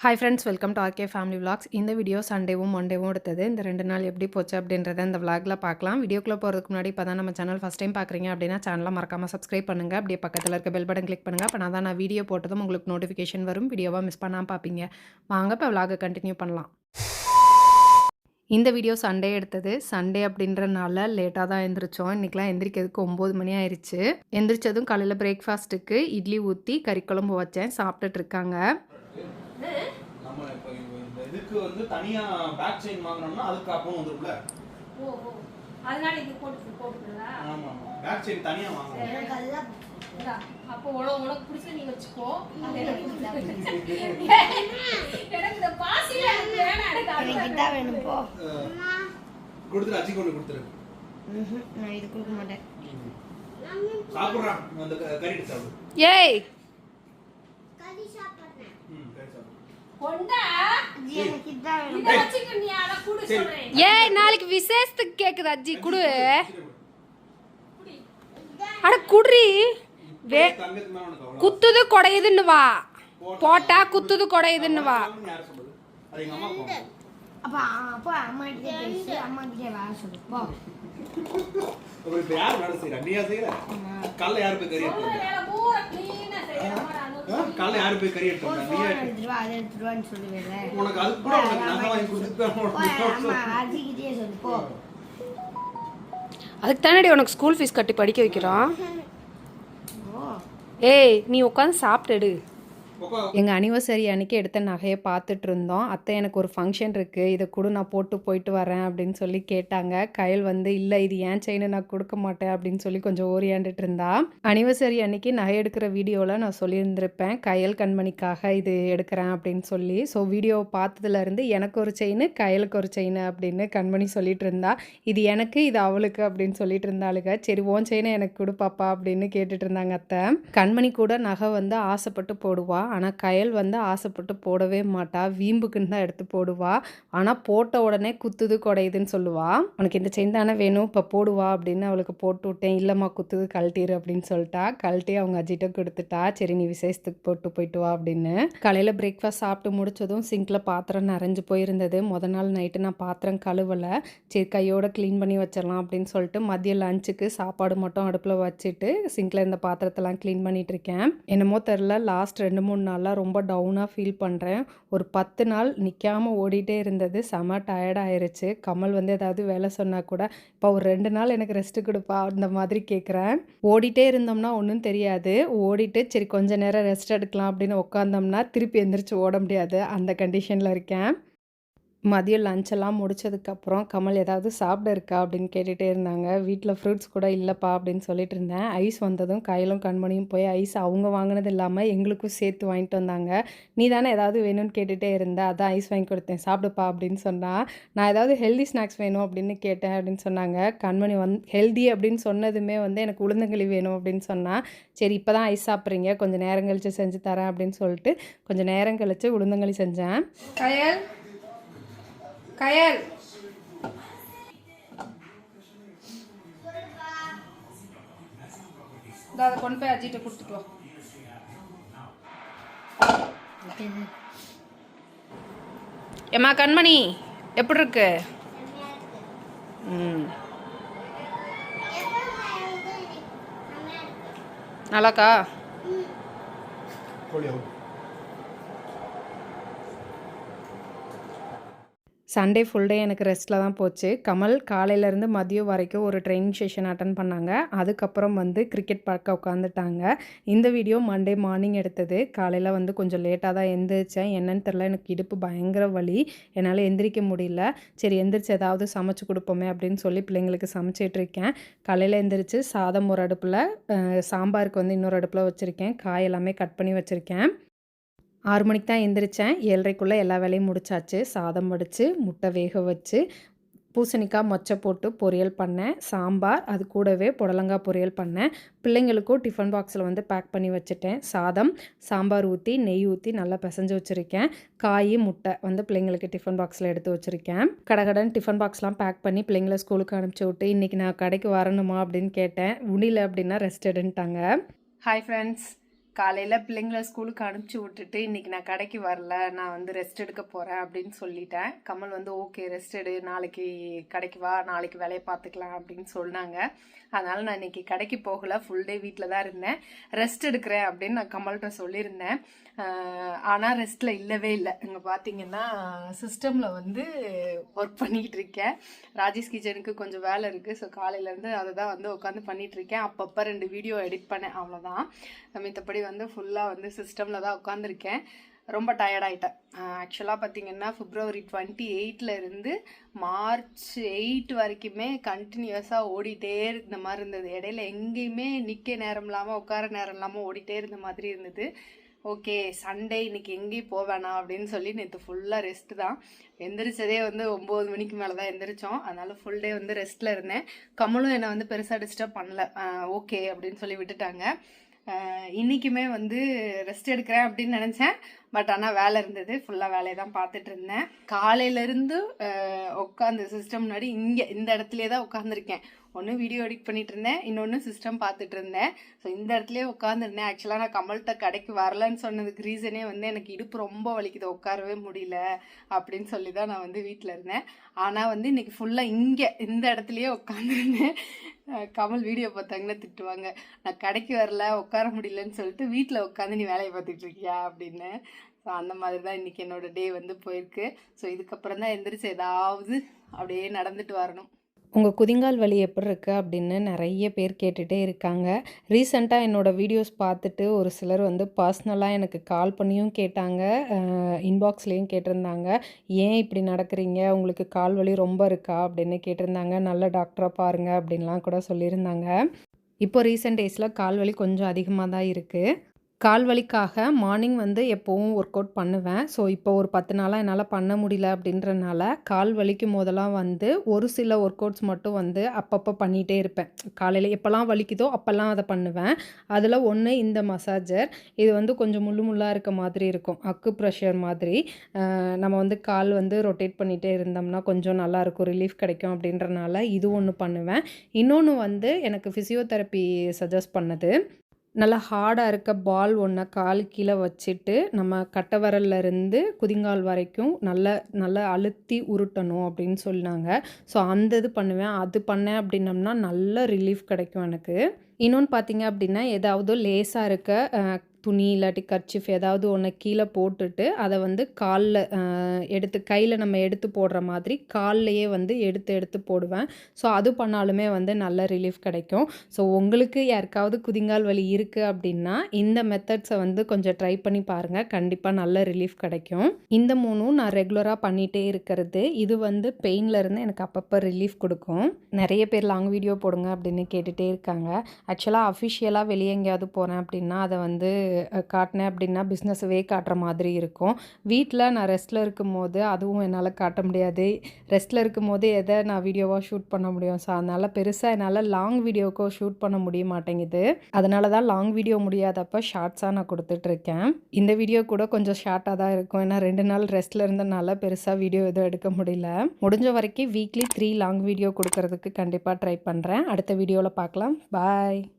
Hi friends, welcome to RK family vlogs. இந்த video சண்டேவும் மண்டேவும் எடுத்தது. இந்த 2 நாள் எப்படி போச்சு அப்படின்றத இந்த விலாகில் பார்க்கலாம். வீடியோக்குள்ளே போகிறதுக்கு முன்னாடி இப்போ தான் நம்ம சேனல் ஃபஸ்ட் டைம் பார்க்குறீங்க அப்படின்னா சேனலை மறக்காமல் சப்ஸ்கிரைப் பண்ணுங்கள். அப்படியே பக்கத்தில் இருக்க பெல் பட்டன் கிளிக் பண்ணுங்கள். அப்போ நான் வீடியோ போட்டதும் உங்களுக்கு நோட்டிஃபிகேஷன் வரும். வீடியோவாக மிஸ் பண்ணாமல் பார்ப்பீங்க. வாங்க இப்போ விலாகை கண்டினியூ பண்ணலாம். இந்த வீடியோ சண்டே எடுத்தது. சண்டே அப்படின்றனால லேட்டாக தான் எழுந்திரிச்சோம். இன்றைக்கெலாம் எந்திரிக்கிறதுக்கு 9 மணி ஆயிடுச்சு. எந்திரிச்சதும் காலையில் பிரேக்ஃபாஸ்ட்டுக்கு இட்லி ஊற்றி கறி குழம்பு வச்சேன். சாப்பிட்டுட்டு இருக்காங்க. நம்ம இப்போ இந்த இதுக்கு வந்து தனியா பேக் செயின் வாங்குனோம்னா அதுக்கு அப்போ வந்துருக்குல. ஓ அதனால இது போட்டுறதா? ஆமா ஆமா, பேக் செயின் தனியா வாங்கணும். எனக்கு அதெல்லாம் அப்போ உனக்கு பிடிச்ச நீ வச்சுக்கோ. எனக்கு இந்த பாசில எனக்கு இதான் வேணும் போ. கொடுத்துரு, அச்சி கொண்டு கொடுத்துரு. நான் இது கொடுக்க மாட்டேன். சாப்பிடுறா, அந்த கறி சாப்பிடு. ஏய் கறி சாப்பிடுறேன். கறி சாப்பிடு. கொண்டா எனக்கு இதான் வேணும். இத வச்சுக்க நீ அத குடு சொல்றேன். ஏய் நாளைக்கு விசேஷத்துக்கு கேக்குது அஜி குடு. அட குடுறி. குத்துது கொடையுதுன்னு வா. போட்டா குத்துது கொடையுதுன்னு வா. அது எங்க அம்மா போங்க. அப்பா அம்மா கிட்ட பேசி அம்மா கிட்ட வா சொல்லு போ. ஒரு யார் வேலை செய்றா? நீயா செய்ற? கால்ல யார் போய் கறி எடுத்து? வேலை பூரா க்ளீனா செய்யறமா. கால்ல யார் போய் கறி எடுத்து? நீயா எடுத்துட்டு வா, அதை எடுத்துட்டு வான்னு சொல்லுவேல. உனக்கு அது கூட உனக்கு நகை வாங்கி கொடுத்துட்டு அம்மா அஜி கிட்டே சொல்லு போ. அதுக்கு தானடி உனக்கு ஸ்கூல் ஃபீஸ் கட்டி படிக்க வைக்கிறோம். ஏய் நீ உட்காந்து சாப்பிட்டுடு. எங்கள் அனிவர்சரி அன்றைக்கி எடுத்த நகையை பார்த்துட்டு இருந்தோம். அத்தை எனக்கு ஒரு ஃபங்க்ஷன் இருக்குது, இதை கூட நான் போட்டு போயிட்டு வரேன் அப்படின்னு சொல்லி கேட்டாங்க. கயல் வந்து இல்லை இது ஏன் செயினை நான் கொடுக்க மாட்டேன் அப்படின்னு சொல்லி கொஞ்சம் ஓரியாண்டுட்டு இருந்தா. அனிவர்சரி அன்றைக்கி நகை எடுக்கிற வீடியோவில் நான் சொல்லியிருந்திருப்பேன் கயல் கண்மணிக்காக இது எடுக்கிறேன் அப்படின்னு சொல்லி. ஸோ வீடியோவை பார்த்ததுலேருந்து எனக்கு ஒரு செயின் கயலுக்கு ஒரு செயின் அப்படின்னு கண்மணி சொல்லிட்டு இருந்தா. இது எனக்கு இது அவளுக்கு அப்படின்னு சொல்லிட்டு இருந்தாளுங்க. சரி ஓன் செயினை எனக்கு கொடுப்பாப்பா அப்படின்னு கேட்டுட்டு இருந்தாங்க அத்தை. கண்மணி கூட நகை வந்து ஆசைப்பட்டு போடுவா. ஆனால் கயல் வந்து ஆசைப்பட்டு போடவே மாட்டா. வீம்புக்குன்னு தான் எடுத்து போடுவா. ஆனால் போட்ட உடனே குத்துது குடையுதுன்னு சொல்லுவா. உனக்கு இந்த செயின் தானே வேணும் இப்போ போடுவா அப்படின்னு அவளுக்கு போட்டு விட்டேன். இல்லைம்மா குத்துது கழட்டிடு அப்படின்னு சொல்லிட்டா. கழட்டி அவங்க அஜிட்ட கொடுத்துட்டா. சரி நீ விசேஷத்துக்கு போட்டு போயிட்டு வா அப்படின்னு. காலையில் பிரேக்ஃபாஸ்ட் சாப்பிட்டு முடிச்சதும் சிங்கில் பாத்திரம் நிறைஞ்சு போயிருந்தது. முத நாள் நைட்டு நான் பாத்திரம் கழுவலை. சரி கையோட க்ளீன் பண்ணி வச்சிடலாம் அப்படின்னு சொல்லிட்டு மதியம் லஞ்சுக்கு சாப்பாடு மட்டும் அடுப்பில் வச்சுட்டு சிங்கில் இருந்த பாத்திரத்தெல்லாம் க்ளீன் பண்ணிட்டு இருக்கேன். என்னமோ தெரில லாஸ்ட் 2-3 நாளாக ரொம்ப டவுனாக ஃபீல் பண்ணுறேன். ஒரு 10 நாள் நிற்காமல் ஓடிட்டே இருந்தது. செம டயர்ட் ஆயிடுச்சு. கமல் வந்து ஏதாவது வேலை சொன்னால் கூட இப்போ ஒரு 2 நாள் எனக்கு ரெஸ்ட்டு கொடுப்பா அந்த மாதிரி கேட்குறேன். ஓடிட்டே இருந்தோம்னா ஒன்றும் தெரியாது. ஓடிட்டு சரி கொஞ்சம் நேரம் ரெஸ்ட் எடுக்கலாம் அப்படின்னு உட்காந்தோம்னா திருப்பி எந்திரிச்சு ஓட முடியாது. அந்த கண்டிஷனில் இருக்கேன். மதியம் லஞ்செல்லாம் முடிச்சதுக்கப்புறம் கமல் ஏதாவது சாப்பிட இருக்கா அப்படின்னு கேட்டுகிட்டே இருந்தாங்க. வீட்டில் ஃப்ரூட்ஸ் கூட இல்லைப்பா அப்படின்னு சொல்லிட்டு இருந்தேன். ஐஸ் வந்ததும் கையிலும் கண்மணியும் போய் ஐஸ் அவங்க வாங்கினது இல்லாமல் எங்களுக்கும் சேர்த்து வாங்கிட்டு வந்தாங்க. நீ தானே ஏதாவது வேணும்னு கேட்டுகிட்டே இருந்த, அதான் ஐஸ் வாங்கி கொடுத்தேன் சாப்பிடுப்பா அப்படின்னு சொன்னால். நான் ஏதாவது ஹெல்தி ஸ்நாக்ஸ் வேணும் அப்படின்னு கேட்டேன் அப்படின்னு சொன்னாங்க. கண்மணி ஹெல்தி அப்படின்னு சொன்னதுமே வந்து எனக்கு உளுந்தங்களி வேணும் அப்படின்னு சொன்னால். சரி இப்போ தான் ஐஸ் சாப்பிட்றீங்க, கொஞ்சம் நேரம் கழித்து செஞ்சு தரேன் அப்படின்னு சொல்லிட்டு கொஞ்சம் நேரம் கழித்து உளுந்தங்களி செஞ்சேன். கயல் கயல் அதை கொண்டு போய் அஜிட்ட கொடுத்துட்டு வா. ஏம்மா கண்மணி எப்படி இருக்கு? நல்லாக்கா? சண்டே ஃபுல் டே எனக்கு ரெஸ்ட்டில் தான் போச்சு. கமல் காலையிலேருந்து மதியம் வரைக்கும் ஒரு ட்ரைனிங் செஷன் அட்டன் பண்ணாங்க. அதுக்கப்புறம் வந்து கிரிக்கெட் பார்க்க உட்காந்துட்டாங்க. இந்த வீடியோ மண்டே மார்னிங் எடுத்தது. காலையில் வந்து கொஞ்சம் லேட்டாக தான் எந்திரிச்சேன். என்னன்னு தெரில, எனக்கு இடுப்பு பயங்கர வலி. என்னால் எந்திரிக்க முடியல. சரி எந்திரிச்சு ஏதாவது சமைச்சு கொடுப்போமே அப்படின்னு சொல்லி பிள்ளைங்களுக்கு சமைச்சிட்ருக்கேன். காலையில் எந்திரிச்சு சாதம் ஒரு அடுப்பில், சாம்பாருக்கு வந்து இன்னொரு அடுப்பில் வச்சுருக்கேன். காய் எல்லாமே கட் பண்ணி வச்சுருக்கேன். 6 மணிக்கு தான் எந்திரிச்சேன். 7:30க்குள்ளே எல்லா வேலையும் முடிச்சாச்சு. சாதம் வடித்து முட்டை வேக வச்சு பூசணிக்காய் மொச்சை போட்டு பொரியல் பண்ணேன். சாம்பார், அது கூடவே புடலங்காய் பொரியல் பண்ணேன். பிள்ளைங்களுக்கும் டிஃபன் பாக்ஸில் வந்து பேக் பண்ணி வச்சுட்டேன். சாதம் சாம்பார் ஊற்றி நெய் ஊற்றி நல்லா பிசைஞ்சு வச்சுருக்கேன். காய் முட்டை வந்து பிள்ளைங்களுக்கு டிஃபன் பாக்ஸில் எடுத்து வச்சுருக்கேன். கடகடன் டிஃபன் பாக்ஸ்லாம் பேக் பண்ணி பிள்ளைங்களை ஸ்கூலுக்கு அனுப்பிச்சி விட்டு இன்றைக்கி நான் கடைக்கு வரணுமா அப்படின்னு கேட்டேன். முடியல அப்படின்னா ரெஸ்ட் எடுன்ட்டாங்க. ஹாய் ஃப்ரெண்ட்ஸ், காலையில் பிள்ளைங்கள ஸ்கூலுக்கு அனுப்பிச்சி விட்டுட்டு இன்றைக்கி நான் கடைக்கு வரல, நான் வந்து ரெஸ்ட் எடுக்க போகிறேன் அப்படின்னு சொல்லிட்டேன். கமல் வந்து ஓகே ரெஸ்ட் எடு, நாளைக்கு கடைக்கு வா, நாளைக்கு வேலையை பார்த்துக்கலாம் அப்படின்னு சொன்னாங்க. அதனால் நான் இன்றைக்கி கடைக்கு போகலை, ஃபுல் டே வீட்டில் தான் இருந்தேன். ரெஸ்ட் எடுக்கிறேன் அப்படின்னு நான் கமல்கிட்ட சொல்லியிருந்தேன். ஆனால் ரெஸ்ட்டில் இல்லவே இல்லை. இங்கே பார்த்தீங்கன்னா சிஸ்டமில் வந்து ஒர்க் பண்ணிக்கிட்டு இருக்கேன். ராஜேஷ் கிச்சனுக்கு கொஞ்சம் வேலை இருக்குது. ஸோ காலையிலேருந்து அதை தான் வந்து உட்காந்து பண்ணிகிட்ருக்கேன். அப்பப்போ 2 வீடியோ எடிட் பண்ணேன், அவ்வளோதான். மித்தபடி வந்து ஃபுல்லாக வந்து சிஸ்டமில் தான் உட்காந்துருக்கேன். ரொம்ப டயர்டாயிட்டேன். ஆக்சுவலாக பார்த்தீங்கன்னா February 28 இருந்து March 8 வரைக்குமே கண்டினியூஸாக ஓடிட்டே இருந்த மாதிரி இருந்தது. இடையில எங்கேயுமே நிற்க நேரம் இல்லாமல் உட்கார நேரம் இல்லாமல் ஓடிட்டே இருந்த மாதிரி இருந்தது. ஓகே சண்டே இன்னைக்கு எங்கேயும் போவேணாம் அப்படின்னு சொல்லி நேற்று ஃபுல்லாக ரெஸ்ட்டு தான். எந்திரிச்சதே வந்து 9 மணிக்கு மேலே தான் எந்திரிச்சோம். அதனால ஃபுல் டே வந்து ரெஸ்ட்டில் இருந்தேன். கமலும் என்னை வந்து பெருசாக டிஸ்டர்ப் பண்ணல, ஓகே அப்படின்னு சொல்லி விட்டுட்டாங்க. இன்றைக்குமே வந்து ரெஸ்ட் எடுக்கிறேன் அப்படின்னு நினச்சேன். பட் ஆனால் வேலை இருந்தது, ஃபுல்லாக வேலையை தான் பார்த்துட்டு இருந்தேன். காலையிலேருந்து உட்காந்து சிஸ்டம் முன்னாடி இங்கே இந்த இடத்துலையே தான் உட்காந்துருக்கேன். ஒன்று வீடியோ எடிட் பண்ணிட்டு இருந்தேன், இன்னொன்று சிஸ்டம் பார்த்துட்டு இருந்தேன். ஸோ இந்த இடத்துலையே உட்காந்துருந்தேன். ஆக்சுவலாக நான் கமல்கிட்ட கடைக்கு வரலன்னு சொன்னதுக்கு ரீசனே வந்து எனக்கு இடுப்பு ரொம்ப வலிக்குது, உட்காரவே முடியல அப்படின்னு சொல்லி தான் நான் வந்து வீட்டில் இருந்தேன். ஆனால் வந்து இன்னைக்கு ஃபுல்லாக இங்கே இந்த இடத்துலையே உட்காந்துருந்தேன். கமல் வீடியோ பார்த்தாங்கன்னா திட்டுவாங்க, நான் கடைக்கு வரல உட்கார முடியலன்னு சொல்லிட்டு வீட்டில் உட்காந்து நீ வேலையை பார்த்துட்டு இருக்கியா அப்படின்னு. ஸோ அந்த மாதிரி தான் இன்றைக்கி என்னோடய டே வந்து போயிருக்கு. ஸோ இதுக்கப்புறம் தான் எந்திரிச்சு ஏதாவது அப்படியே நடந்துட்டு வரணும். உங்கள் குதிங்கால் வலி எப்படி இருக்குது அப்படின்னு நிறைய பேர் கேட்டுகிட்டே இருக்காங்க. ரீசெண்டாக என்னோடய வீடியோஸ் பார்த்துட்டு ஒரு சிலர் வந்து பர்சனலாக எனக்கு கால் பண்ணியும் கேட்டாங்க, இன்பாக்ஸ்லேயும் கேட்டிருந்தாங்க. ஏன் இப்படி நடக்கிறீங்க, உங்களுக்கு கால் வலி ரொம்ப இருக்கா அப்படின்னு கேட்டிருந்தாங்க. நல்ல டாக்டராக பாருங்கள் அப்படின்லாம் கூட சொல்லியிருந்தாங்க. இப்போ ரீசெண்ட் டேஸில் கால் வலி கொஞ்சம் அதிகமாக தான் இருக்குது. கால் வலிக்காக மார்னிங் வந்து எப்போவும் ஒர்க் அவுட் பண்ணுவேன். ஸோ இப்போ ஒரு 10 நாளாக என்னால் பண்ண முடியல அப்படின்றனால கால் வலிக்கும் போதெல்லாம் வந்து ஒரு சில ஒர்க் அவுட்ஸ் மட்டும் வந்து அப்பப்போ பண்ணிகிட்டே இருப்பேன். காலையில் எப்போல்லாம் வலிக்குதோ அப்போல்லாம் அதை பண்ணுவேன். அதில் ஒன்று இந்த மசாஜர். இது வந்து கொஞ்சம் முள்ளாக இருக்க மாதிரி இருக்கும், அக்கு ப்ரெஷர் மாதிரி. நம்ம வந்து கால் வந்து ரொட்டேட் பண்ணிகிட்டே இருந்தோம்னா கொஞ்சம் நல்லாயிருக்கும், ரிலீஃப் கிடைக்கும் அப்படின்றனால இது ஒன்று பண்ணுவேன். இன்னொன்று வந்து எனக்கு ஃபிசியோதெரப்பி சஜஸ்ட் பண்ணது, நல்லா ஹார்டாக இருக்க பால் ஒன்றை கால் கீழே வச்சுட்டு நம்ம கட்டை விரல்லேருந்து குதிங்கால் வரைக்கும் நல்லா அழுத்தி உருட்டணும் அப்படின்னு சொன்னாங்க. ஸோ அந்த இது பண்ணுவேன். அது பண்ணேன் அப்படின்னம்னா நல்ல ரிலீஃப் கிடைக்கும் எனக்கு. இன்னொன்று பார்த்தீங்க அப்படின்னா, ஏதாவது லேசாக இருக்க துணி இல்லாட்டி கர்ச்சிஃப் ஏதாவது ஒன்று கீழே போட்டுட்டு அதை வந்து காலில் எடுத்து கையில் நம்ம எடுத்து போடுற மாதிரி கால்லையே வந்து எடுத்து போடுவேன். ஸோ அது பண்ணாலுமே வந்து நல்ல ரிலீஃப் கிடைக்கும். ஸோ உங்களுக்கு யாருக்காவது குதிங்கால் வலி இருக்குது அப்படின்னா இந்த மெத்தட்ஸை வந்து கொஞ்சம் ட்ரை பண்ணி பாருங்கள், கண்டிப்பாக நல்ல ரிலீஃப் கிடைக்கும். இந்த 3ம் நான் ரெகுலராக பண்ணிகிட்டே இருக்கிறது. இது வந்து பெயின்லேருந்து எனக்கு அப்பப்போ ரிலீஃப் கொடுக்கும். நிறைய பேர் லாங் வீடியோ போடுங்க அப்படின்னு கேட்டுகிட்டே இருக்காங்க. ஆக்சுவலாக அஃபிஷியலாக வெளியே எங்கேயாவது போகிறேன் அப்படின்னா அதை வந்து காட்டினேன் அப்படின்னா பிஸ்னஸவே காட்டுற மாதிரி இருக்கும். வீட்டில் நான் ரெஸ்ட்டில் இருக்கும் போது அதுவும் என்னால் காட்ட முடியாது. ரெஸ்ட்டில் இருக்கும் போது எதை நான் வீடியோவாக ஷூட் பண்ண முடியும். ஸோ அதனால் பெருசாக என்னால் லாங் வீடியோக்கோ ஷூட் பண்ண முடிய மாட்டேங்குது. அதனால தான் லாங் வீடியோ முடியாதப்போ ஷார்ட்ஸாக நான் கொடுத்துட்ருக்கேன். இந்த வீடியோ கூட கொஞ்சம் ஷார்ட்டாக தான் இருக்கும், ஏன்னா 2 நாள் ரெஸ்ட்டில் இருந்தனால பெருசாக வீடியோ எதுவும் எடுக்க முடியல. முடிஞ்ச வரைக்கும் வீக்லி 3 லாங் வீடியோ கொடுக்கறதுக்கு கண்டிப்பாக ட்ரை பண்ணுறேன். அடுத்த வீடியோவில் பார்க்கலாம். பாய்.